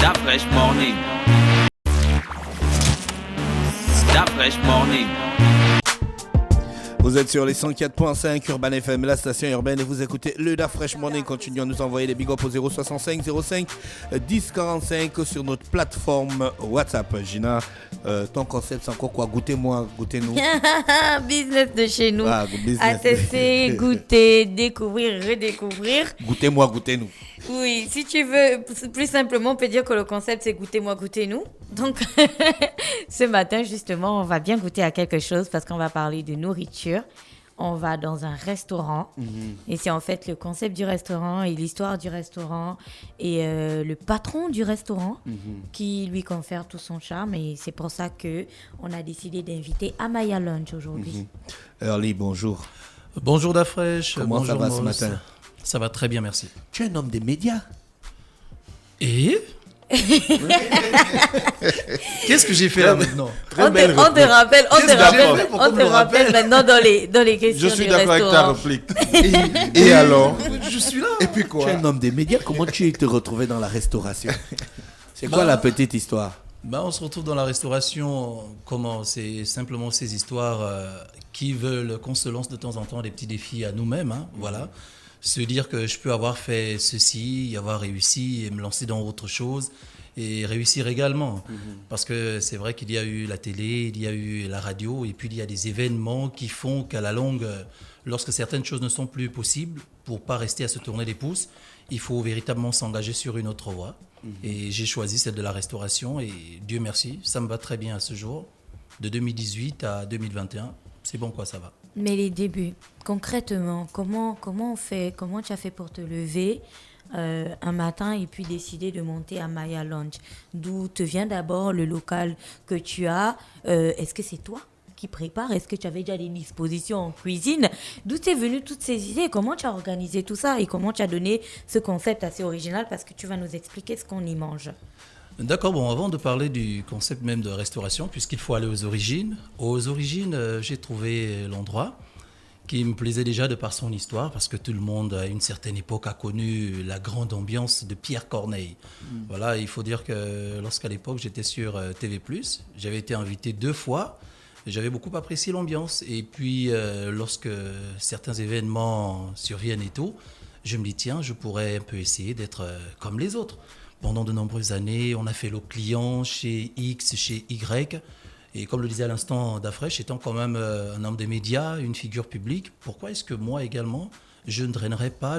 Da Fresh Morning. Da Fresh Morning. Vous êtes sur les 104.5 Urban FM, la station urbaine, et vous écoutez le Da Fresh Morning. Continuez à nous envoyer des big ups au 065 05 10 45 sur notre plateforme WhatsApp. Gina, ton concept c'est encore quoi? Goûtez-moi, goûtez-nous. Business de chez nous. Ah, business. Attester, goûter, découvrir, redécouvrir. Goûtez-moi, goûtez-nous. Oui, si tu veux, plus simplement, on peut dire que le concept c'est goûtez-moi, goûtez-nous. Donc, ce matin, justement, on va bien goûter à quelque chose parce qu'on va parler de nourriture. On va dans un restaurant et c'est en fait le concept du restaurant et l'histoire du restaurant et le patron du restaurant qui lui confère tout son charme, et c'est pour ça qu'on a décidé d'inviter Amaya Lunch aujourd'hui. Early, bonjour. Bonjour Da Fresh. Comment bonjour ça va Maurice. ce matin? Ça va très bien, merci. Tu es un homme des médias. Et qu'est-ce que j'ai fait là maintenant? On te rappelle maintenant dans les questions Je suis du d'accord avec ta restaurant. réplique. Et alors? Je suis là. Et puis Tu quoi? es un homme des médias. Comment tu te retrouvais dans la restauration? C'est quoi la petite histoire? On se retrouve dans la restauration. Comment? C'est simplement ces histoires qui veulent qu'on se lance de temps en temps des petits défis à nous-mêmes. Voilà. Se dire que je peux avoir fait ceci, y avoir réussi et me lancer dans autre chose et réussir également. Parce que c'est vrai qu'il y a eu la télé, il y a eu la radio, et puis il y a des événements qui font qu'à la longue, lorsque certaines choses ne sont plus possibles, pour pas rester à se tourner les pouces, il faut véritablement s'engager sur une autre voie. Et j'ai choisi celle de la restauration, et Dieu merci, ça me va très bien à ce jour. De 2018 à 2021, c'est bon quoi, ça va. Mais les débuts, concrètement, comment on fait, comment tu as fait pour te lever un matin et puis décider de monter à Maya Lunch? D'où te vient d'abord le local que tu as? Est-ce que c'est toi qui prépares? Est-ce que tu avais déjà des dispositions en cuisine? D'où t'es venue toutes ces idées? Comment tu as organisé tout ça et comment tu as donné ce concept assez original? Parce que tu vas nous expliquer ce qu'on y mange. D'accord, avant de parler du concept même de restauration, puisqu'il faut aller aux origines. Aux origines, j'ai trouvé l'endroit qui me plaisait déjà de par son histoire, parce que tout le monde, à une certaine époque, a connu la grande ambiance de Pierre Corneille. Voilà, il faut dire que lorsqu'à l'époque, j'étais sur TV+, j'avais été invité 2 fois, j'avais beaucoup apprécié l'ambiance. Et puis, lorsque certains événements surviennent et tout, je me dis, tiens, je pourrais un peu essayer d'être comme les autres. Pendant de nombreuses années, on a fait le client chez X, chez Y. Et comme le disait à l'instant Da Fresh, étant quand même un homme des médias, une figure publique, pourquoi est-ce que moi également, je ne drainerais pas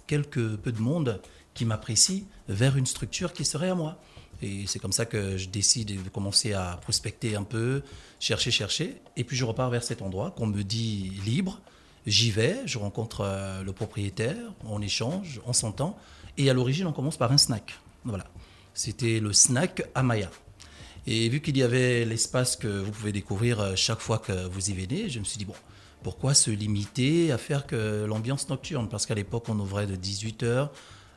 quelque peu de monde qui m'apprécie vers une structure qui serait à moi? Et c'est comme ça que je décide de commencer à prospecter un peu, chercher. Et puis je repars vers cet endroit qu'on me dit libre. J'y vais, je rencontre le propriétaire, on échange, on s'entend. Et à l'origine, on commence par un snack. Voilà. C'était le snack Amaya. Et vu qu'il y avait l'espace que vous pouvez découvrir chaque fois que vous y venez, je me suis dit, pourquoi se limiter à faire que l'ambiance nocturne? Parce qu'à l'époque, on ouvrait de 18h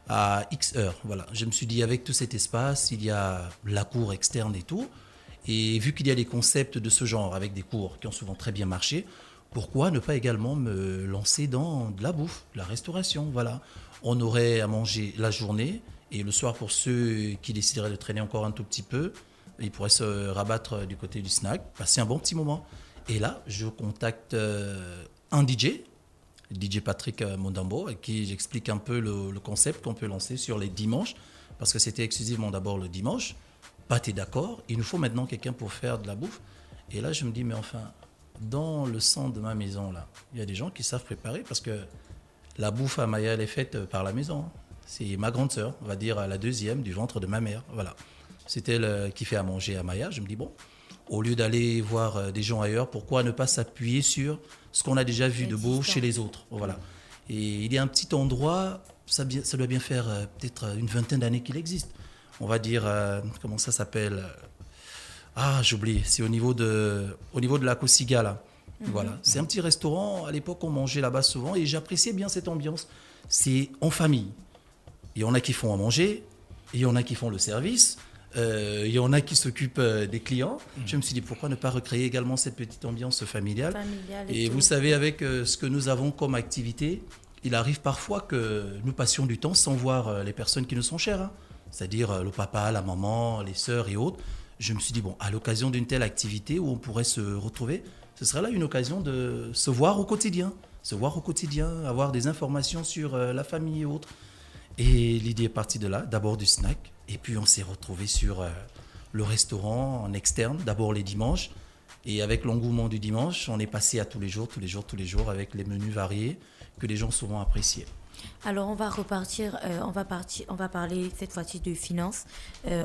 à X heures. Voilà. Je me suis dit, avec tout cet espace, il y a la cour externe et tout. Et vu qu'il y a des concepts de ce genre, avec des cours qui ont souvent très bien marché, pourquoi ne pas également me lancer dans de la bouffe, de la restauration? Voilà. On aurait à manger la journée, et le soir, pour ceux qui décideraient de traîner encore un tout petit peu, ils pourraient se rabattre du côté du snack, passer un bon petit moment. Et là, je contacte un DJ Patrick Mondambo, avec qui j'explique un peu le concept qu'on peut lancer sur les dimanches, parce que c'était exclusivement d'abord le dimanche. Pat est d'accord, il nous faut maintenant quelqu'un pour faire de la bouffe. Et là, je me dis, mais enfin, dans le centre de ma maison, là, il y a des gens qui savent préparer, parce que la bouffe à Maya, elle est faite par la maison. C'est ma grande sœur, on va dire la deuxième du ventre de ma mère. Voilà. C'est elle qui fait à manger à Maya. Je me dis, au lieu d'aller voir des gens ailleurs, pourquoi ne pas s'appuyer sur ce qu'on a déjà vu de beau chez les autres? Voilà. Et il y a un petit endroit, ça doit bien faire peut-être une vingtaine d'années qu'il existe. On va dire, comment ça s'appelle? J'oublie, c'est au niveau de la Kosiga, là. Voilà. C'est un petit restaurant, à l'époque on mangeait là-bas souvent, et j'appréciais bien cette ambiance. C'est en famille. Il y en a qui font à manger, il y en a qui font le service, il y en a qui s'occupent des clients. Je me suis dit, pourquoi ne pas recréer également cette petite ambiance familiale? Et vous savez, avec ce que nous avons comme activité, il arrive parfois que nous passions du temps sans voir les personnes qui nous sont chères. c'est-à-dire le papa, la maman, les sœurs et autres. Je me suis dit, bon, à l'occasion d'une telle activité où on pourrait se retrouver, ce serait là une occasion de se voir au quotidien, avoir des informations sur la famille et autres. Et l'idée est partie de là, d'abord du snack, et puis on s'est retrouvé sur le restaurant en externe, d'abord les dimanches, et avec l'engouement du dimanche, on est passé à tous les jours, avec les menus variés que les gens souvent appréciaient. Alors, on va repartir, on va parler cette fois-ci de finances.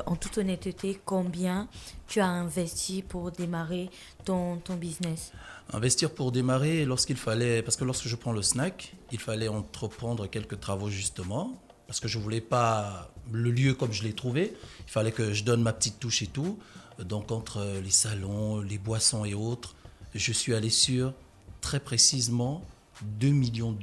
En toute honnêteté, combien tu as investi pour démarrer ton business? Investir pour démarrer, parce que lorsque je prends le snack, il fallait entreprendre quelques travaux justement, parce que je ne voulais pas le lieu comme je l'ai trouvé, il fallait que je donne ma petite touche et tout. Donc entre les salons, les boissons et autres, je suis allé sur très précisément 2,2 millions.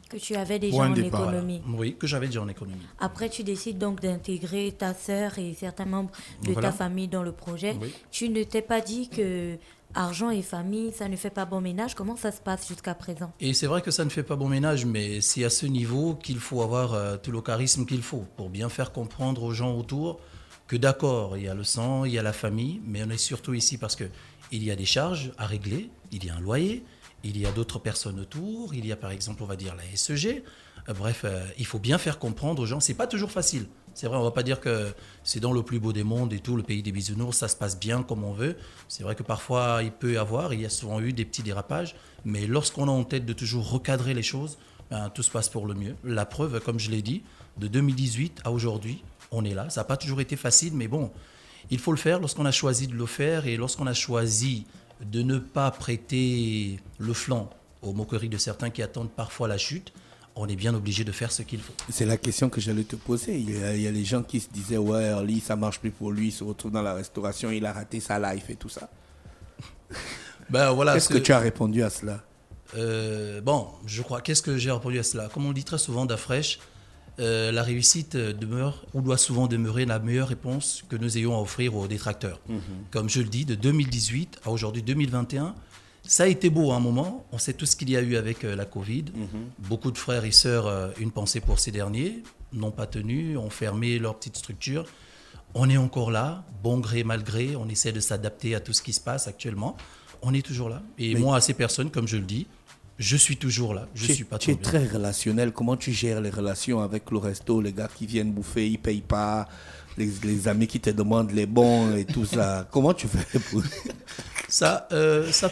Que tu avais déjà Point en de départ, économie. Oui, que j'avais déjà en économie. Après, tu décides donc d'intégrer ta sœur et certains membres de Voilà. ta famille dans le projet. Oui. Tu ne t'es pas dit que argent et famille, ça ne fait pas bon ménage. Comment ça se passe jusqu'à présent? Et c'est vrai que ça ne fait pas bon ménage, mais c'est à ce niveau qu'il faut avoir tout le charisme qu'il faut pour bien faire comprendre aux gens autour que d'accord, il y a le sang, il y a la famille, mais on est surtout ici parce qu'il y a des charges à régler, il y a un loyer, il y a d'autres personnes autour, il y a par exemple, on va dire, la SEG. Bref, il faut bien faire comprendre aux gens. C'est pas toujours facile. C'est vrai, on va pas dire que c'est dans le plus beau des mondes et tout, le pays des bisounours, ça se passe bien comme on veut. C'est vrai que parfois, il y a souvent eu des petits dérapages, mais lorsqu'on a en tête de toujours recadrer les choses, ben, tout se passe pour le mieux. La preuve, comme je l'ai dit, de 2018 à aujourd'hui, on est là. Ça n'a pas toujours été facile, mais bon, il faut le faire lorsqu'on a choisi de le faire et lorsqu'on a choisi de ne pas prêter le flanc aux moqueries de certains qui attendent parfois la chute. On est bien obligé de faire ce qu'il faut. C'est la question que j'allais te poser. Il y a les gens qui se disaient, ouais, Early, ça marche plus pour lui, il se retrouve dans la restauration, il a raté sa life et tout ça. Ben, voilà, Qu'est-ce que tu as répondu à cela? Je crois, qu'est-ce que j'ai répondu à cela? Comme on le dit très souvent d'Afresh, la réussite demeure, ou doit souvent demeurer la meilleure réponse que nous ayons à offrir aux détracteurs. Comme je le dis, de 2018 à aujourd'hui 2021, ça a été beau à un moment. On sait tout ce qu'il y a eu avec la Covid. Beaucoup de frères et sœurs, une pensée pour ces derniers, n'ont pas tenu, ont fermé leur petite structure. On est encore là, bon gré, mal gré. On essaie de s'adapter à tout ce qui se passe actuellement. On est toujours là. Et moi, à ces personnes, comme je le dis, je suis toujours là. Je suis pas Tu es tombé. très relationnel. Comment tu gères les relations avec le resto, les gars qui viennent bouffer, ils ne payent pas, les amis qui te demandent les bons et tout ça? Comment tu fais pour... Ça,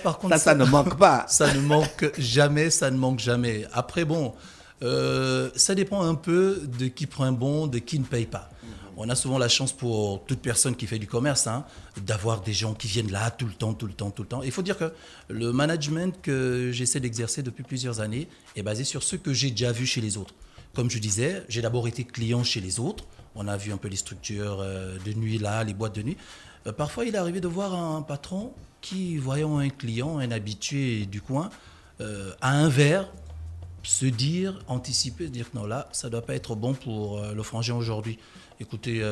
par contre, Ça ne manque pas. Ça ne manque jamais, ça ne manque jamais. Après, bon, ça dépend un peu de qui prend un bon, de qui ne paye pas. On a souvent la chance pour toute personne qui fait du commerce, d'avoir des gens qui viennent là tout le temps. Il faut dire que le management que j'essaie d'exercer depuis plusieurs années est basé sur ce que j'ai déjà vu chez les autres. Comme je disais, j'ai d'abord été client chez les autres. On a vu un peu les structures de nuit là, les boîtes de nuit. Parfois, il est arrivé de voir un patron qui, voyant un client, un habitué du coin, à un verre, anticiper, se dire que non, là, ça ne doit pas être bon pour le frangin aujourd'hui. Écoutez,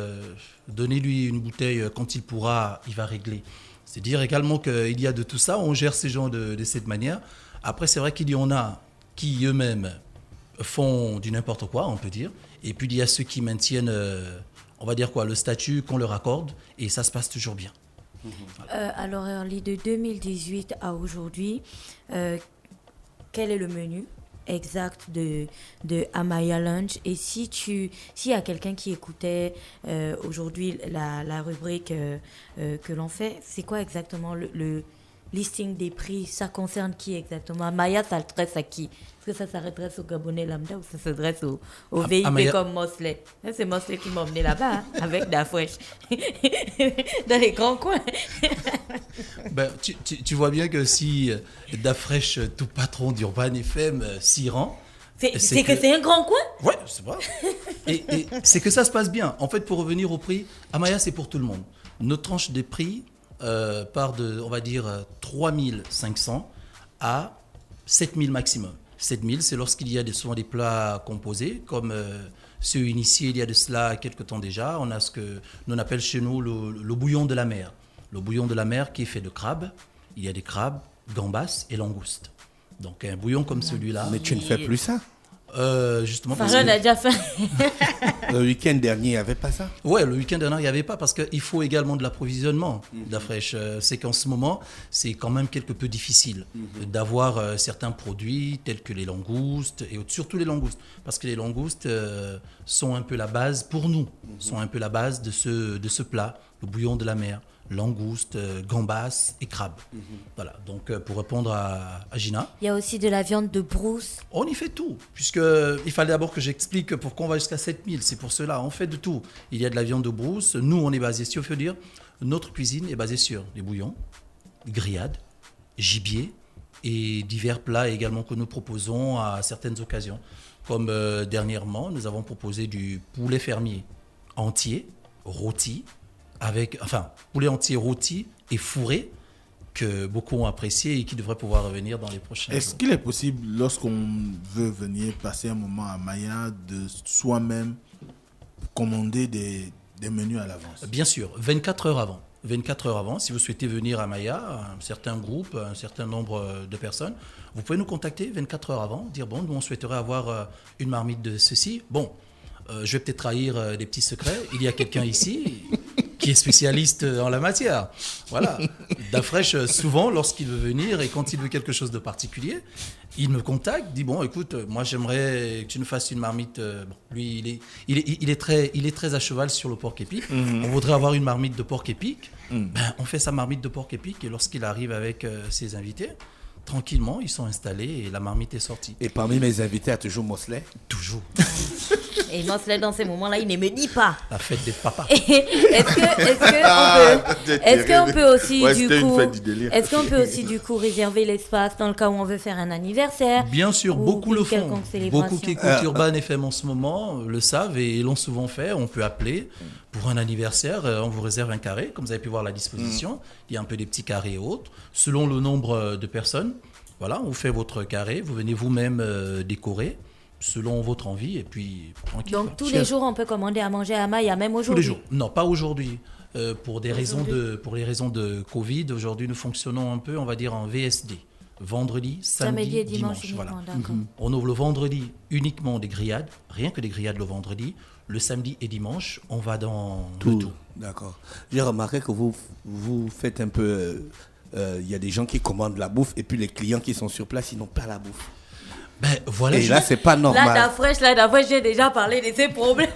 donnez-lui une bouteille quand il pourra, il va régler. C'est dire également qu'il y a de tout ça, on gère ces gens de cette manière. Après, c'est vrai qu'il y en a qui eux-mêmes font du n'importe quoi, on peut dire. Et puis, il y a ceux qui maintiennent, on va dire quoi, le statut qu'on leur accorde, et ça se passe toujours bien. Alors, Early, de 2018 à aujourd'hui, quel est le menu exact de Amaya Lunch? Et s'il y a quelqu'un qui écoutait aujourd'hui la rubrique que l'on fait, c'est quoi exactement le listing des prix? Ça concerne qui exactement? Amaya s'adresse à qui? Est-ce que ça s'adresse aux Gabonais lambda ou ça s'adresse aux VIP Amaya... comme Mosley? C'est Mosley qui m'a emmené là-bas avec Dafresh dans les grands coins. Ben, tu vois bien que si Dafresh, tout patron d'Urban FM, s'y rend... C'est que c'est un grand coin? Ouais, c'est vrai. Et c'est que ça se passe bien. En fait, pour revenir au prix, Amaya, c'est pour tout le monde. Notre tranche de prix part de, on va dire, 3 500 à 7 000 maximum. 7 000, c'est lorsqu'il y a souvent des plats composés, comme ceux initiés il y a de cela quelques temps déjà. On a ce que l'on appelle chez nous le bouillon de la mer. Le bouillon de la mer qui est fait de crabes. Il y a des crabes, gambas et langoustes. Donc un bouillon comme celui-là. Mais tu ne fais plus ça? Justement parce Farhan que... a déjà fait. Le week-end dernier, il n'y avait pas ça? Ouais, le week-end dernier, il n'y avait pas parce qu'il faut également de l'approvisionnement d'Afresh. C'est qu'en ce moment, c'est quand même quelque peu difficile d'avoir certains produits tels que les langoustes et surtout les langoustes. Parce que les langoustes sont un peu la base pour nous, sont un peu la base de ce plat, le bouillon de la mer. Langoustes, gambas et crabes. Voilà, donc pour répondre à Gina, Il y a aussi de la viande de brousse. on y fait tout, puisqu'il fallait d'abord que j'explique pourquoi on va jusqu'à 7000. C'est pour cela, on fait de tout. Il y a de la viande de brousse. Nous, on est basé, si on veut dire, notre cuisine est basée sur les bouillons, grillades, gibier et divers plats également que nous proposons à certaines occasions. Comme dernièrement, nous avons proposé du poulet fermier entier, rôti, poulet entier rôti et fourré, que beaucoup ont apprécié et qui devrait pouvoir revenir dans les prochains Est-ce jours. qu'il est possible, lorsqu'on veut venir passer un moment à Maya, de soi-même commander des menus à l'avance? Bien sûr, 24 heures avant. 24 heures avant, si vous souhaitez venir à Maya, un certain groupe, un certain nombre de personnes, vous pouvez nous contacter 24 heures avant, dire bon, nous on souhaiterait avoir une marmite de ceci. Bon, je vais peut-être trahir des petits secrets. Il y a quelqu'un ici qui est spécialiste en la matière. Voilà. D'Afresh, souvent, lorsqu'il veut venir et quand il veut quelque chose de particulier, il me contacte, dit bon, écoute, moi j'aimerais que tu nous fasses une marmite. Bon, lui, il est très à cheval sur le porc épic. On voudrait avoir une marmite de porc épic. Ben, on fait sa marmite de porc épic et lorsqu'il arrive avec ses invités, tranquillement, ils sont installés et la marmite est sortie. Et parmi mes invités, il y a toujours Mosley. Toujours. Et Mosley, dans ces moments-là, il ne me dit pas. La fête des papas. Est-ce qu'on peut aussi Ouais, du c'était une coup, fête du délire. est-ce qu'on peut aussi du coup réserver l'espace dans le cas où on veut faire un anniversaire? Bien sûr, Ou beaucoup le une font. quelconque célébration. Beaucoup qui écoutent Urban FM en ce moment le savent et l'ont souvent fait. On peut appeler pour un anniversaire. On vous réserve un carré, comme vous avez pu voir à la disposition. Il y a un peu des petits carrés et autres. Selon le nombre de personnes, voilà, on fait votre carré. Vous venez vous-même décorer selon votre envie et puis tranquille. Donc quoi. tous les jours, on peut commander à manger à Maya, même Tous aujourd'hui. les jours. Non, pas aujourd'hui. Pour les raisons de Covid, aujourd'hui, nous fonctionnons un peu, on va dire, en VSD. Vendredi, samedi, et dimanche. Voilà. uniquement, d'accord. On ouvre le vendredi uniquement des grillades, rien que des grillades le vendredi. Le samedi et dimanche, on va dans le tout. D'accord. J'ai remarqué que vous faites un peu... Il y a des gens qui commandent la bouffe et puis les clients qui sont sur place, ils n'ont pas la bouffe. Ben, voilà, Et là, c'est pas normal. Là, d'Afresh, j'ai déjà parlé de ces problèmes.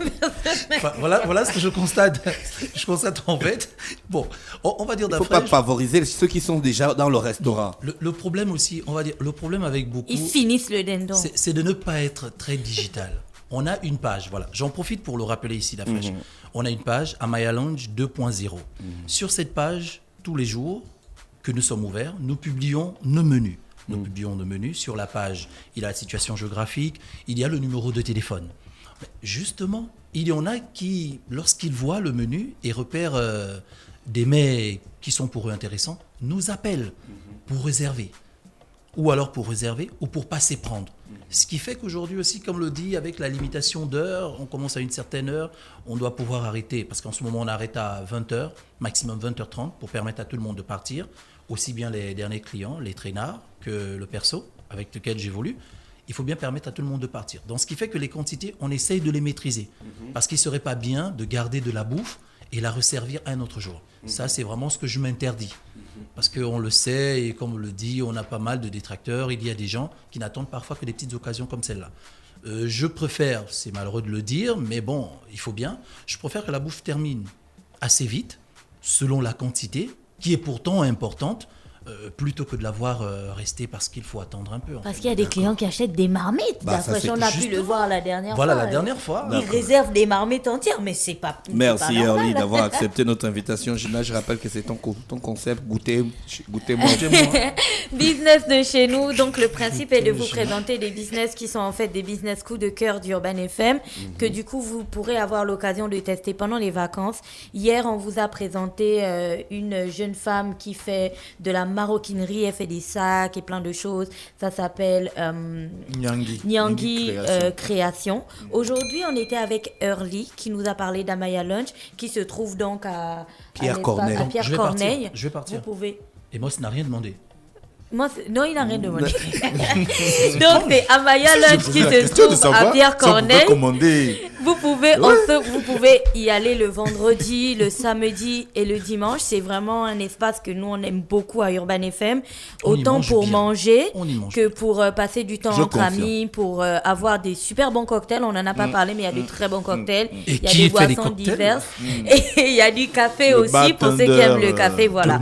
voilà ce que je constate. Je constate en fait. Bon, on va dire Il ne faut pas d'Afresh. favoriser ceux qui sont déjà dans le restaurant. Le problème aussi, on va dire, le problème avec beaucoup, Ils finissent le dindon. c'est de ne pas être très digital. On a une page, voilà. J'en profite pour le rappeler ici, d'Afresh. On a une page, Amaya Lounge 2.0. Sur cette page, tous les jours que nous sommes ouverts, nous publions nos menus. Nous publions nos menus sur la page. Il y a la situation géographique, il y a le numéro de téléphone. Mais justement, il y en a qui, lorsqu'ils voient le menu et repèrent des mets qui sont pour eux intéressants, nous appellent pour réserver. Ou alors pour réserver ou pour passer prendre. Ce qui fait qu'aujourd'hui aussi, comme le dit, avec la limitation d'heures, on commence à une certaine heure, on doit pouvoir arrêter. Parce qu'en ce moment, on arrête à 20h, maximum 20h30, pour permettre à tout le monde de partir. Aussi bien les derniers clients, les traînards, que le perso, avec lequel j'évolue. Il faut bien permettre à tout le monde de partir. Donc, ce qui fait que les quantités, on essaye de les maîtriser. Parce qu'il ne serait pas bien de garder de la bouffe et la resservir un autre jour. Ça, c'est vraiment ce que je m'interdis. Parce qu'on le sait, et comme on le dit, on a pas mal de détracteurs. Il y a des gens qui n'attendent parfois que des petites occasions comme celle-là. Je préfère, c'est malheureux de le dire, mais bon, il faut bien, je préfère que la bouffe termine assez vite, selon la quantité, qui est pourtant importante, plutôt que de la voir rester parce qu'il faut attendre un peu. Parce qu'il y a des clients qui achètent des marmites. Bah, ça, D'Afresh, c'est on a pu justement. le voir la dernière Voilà, fois. la dernière fois. Ils réservent des marmites entières, mais c'est pas. Merci c'est pas normal. Early d'avoir accepté notre invitation. Gina, je rappelle que c'est ton concept. Goûtez-moi. Business de chez nous. Donc, le principe est de vous présenter des business qui sont en fait des business coups de cœur d'Urban FM, que du coup, vous pourrez avoir l'occasion de tester pendant les vacances. Hier, on vous a présenté une jeune femme qui fait de la maroquinerie. Elle fait des sacs et plein de choses. Ça s'appelle Nyangi Création. Aujourd'hui, on était avec Early qui nous a parlé d'Amaya Lunch qui se trouve donc à Pierre l'espace- Corneille. à Pierre Je vais Corneille. partir. Vous pouvez. Et moi, ça n'a rien demandé. Non, il n'a rien demandé. Donc, c'est Amaya Lunch qui se trouve à Pierre Corneille. Vous pouvez y aller le vendredi, le samedi et le dimanche. C'est vraiment un espace que nous, on aime beaucoup à Urban FM. Autant pour manger que pour passer du temps entre amis, pour avoir des super bons cocktails. On n'en a pas parlé, mais il y a de très bons cocktails. Il y a des boissons diverses. Et il y a du café aussi pour ceux qui aiment le café. Voilà.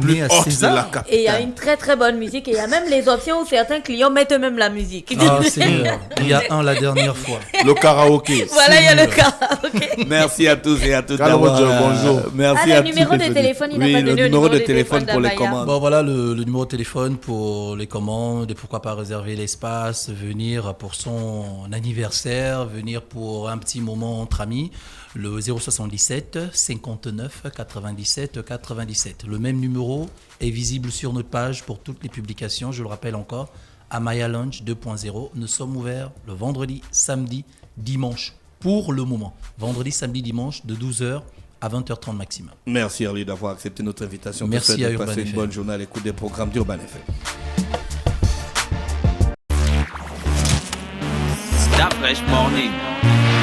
Et il y a une très très bonne musique. Et il y a même les options où certains clients mettent eux-mêmes la musique. Ah, Seigneur. Il y a la dernière fois. Le karaoké. Voilà, il y a le karaoké. Merci à tous et à toutes. Bonjour. Merci à tous. Le numéro de téléphone, il n'a pas donné le numéro de téléphone pour les commandes. Bon, voilà le numéro de téléphone pour les commandes et pourquoi pas réserver l'espace, venir pour son anniversaire, venir pour un petit moment entre amis. Le 077 59 97 97. Le même numéro est visible sur notre page pour toutes les publications. Je le rappelle encore, Amaya Lunch 2.0. Nous sommes ouverts le vendredi, samedi, dimanche pour le moment. Vendredi, samedi, dimanche de 12h à 20h30 maximum. Merci Arlie d'avoir accepté notre invitation. Merci à de Urban passer FM. une bonne journée à l'écoute des programmes d'Urban FM. Stop Fresh Morning.